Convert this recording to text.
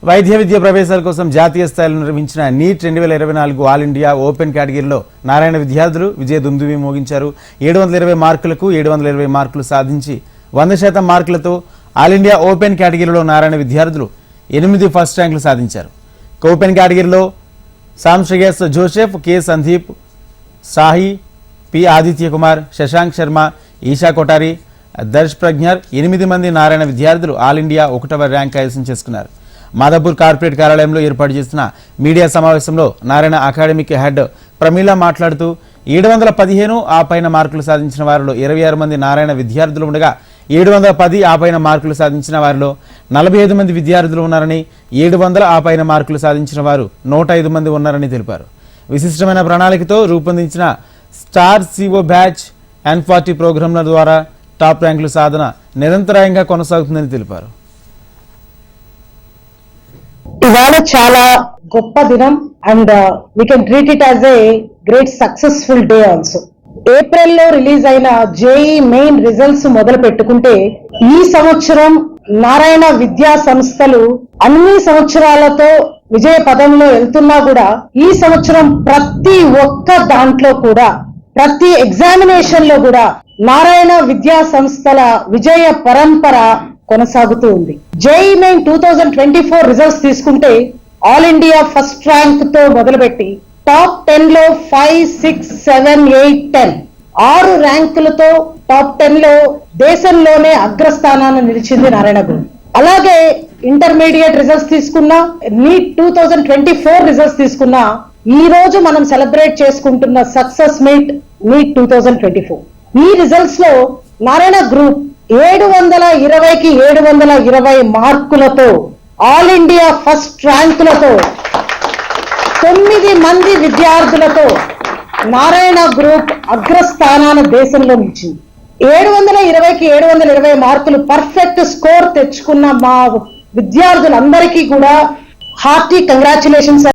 వైద్య విద్య ప్రవేశాల కోసం జాతీయ స్థాయిలో నిర్వహించిన నీట్ 2024 ఆల్ ఇండియా ఓపెన్ కేటగిరీలో నారాయణ విద్యార్థులు విజయ దుందుబి మోగించారు. 720 మార్కులకు 720 మార్కులు సాధించి 100% మార్కులతో ఆల్ ఇండియా ఓపెన్ కేటగిరీలో నారాయణ విద్యార్థులు 8 ఫస్ట్ ర్యాంకులు సాధించారు. ఓపెన్ కేటగిరీలో సామ్శ్రేయస్ జోసెఫ్, కె సందీప్, సాహి, పి ఆదిత్య కుమార్, శశాంక్ శర్మ, ఈషా కొటారి, దర్శ్ ప్రజ్ఞర్ 8 మంది నారాయణ విద్యార్థులు ఆల్ ఇండియా 1వ ర్యాంక్ కైవసం చేసుకున్నారు. మాదాపూర్ కార్పొరేట్ కార్యాలయంలో ఏర్పాటు చేసిన మీడియా సమావేశంలో నారాయణ అకాడమిక్ హెడ్ ప్రమీల మాట్లాడుతూ 715 ఆ పైన మార్కులు సాధించిన వారిలో 26 మంది నారాయణ విద్యార్థులు ఉండగా 710 ఆ పైన మార్కులు సాధించిన వారిలో 45 మంది విద్యార్థులు ఉన్నారని, 700 ఆ పైన మార్కులు సాధించిన వారు 105 మంది ఉన్నారని తెలిపారు. విశిష్టమైన ప్రణాళికతో రూపొందించిన స్టార్ సిఓ బ్యాచ్ N40 ప్రోగ్రాంల ద్వారా టాప్ ర్యాంకుల సాధన నిరంతరాయంగా కొనసాగుతుందని తెలిపారు. ఇవాళ చాలా గొప్ప దినం and we can treat it as a great successful day also. April లో రిలీజ్ అయిన జేఈ మెయిన్ రిజల్ట్స్ మొదలు పెట్టుకుంటే ఈ సంవత్సరం నారాయణ విద్యా సంస్థలు అన్ని సంవత్సరాలతో విజయ పదంలో వెళ్తున్నా కూడా ఈ సంవత్సరం ప్రతి ఒక్క దాంట్లో కూడా ప్రతి ఎగ్జామినేషన్ లో కూడా నారాయణ విద్యా సంస్థల విజయ పరంపర కొనసాగుతూ ఉంది. జేఈ మెయిన్ 2024 రిజల్ట్స్ తీసుకుంటే ఆల్ ఇండియా ఫస్ట్ ర్యాంక్ తో మొదలుపెట్టి టాప్ 10 లో 5, 6, 7, 8, 10 6 ర్యాంకులతో టాప్ 10 లో దేశంలోనే అగ్రస్థానాన్ని నిలిచింది నారాయణ గ్రూప్. అలాగే ఇంటర్మీడియట్ రిజల్ట్స్ తీసుకున్నా, నీట్ 2024 రిజల్ట్స్ తీసుకున్నా, ఈ రోజు మనం సెలబ్రేట్ చేసుకుంటున్న సక్సెస్ మీట్ నీట్ 2024. ఈ రిజల్ట్స్ లో నారాయణ గ్రూప్ 720కి 720 మార్కులతో ఆల్ ఇండియా ఫస్ట్ ర్యాంకులతో 9 మంది విద్యార్థులతో నారాయణ గ్రూప్ అగ్రస్థానాన దేశంలో నిలిచింది. 720కి 720 మార్కులు పర్ఫెక్ట్ స్కోర్ తెచ్చుకున్న మా విద్యార్థులందరికీ కూడా హార్టీ కంగ్రాచులేషన్స్.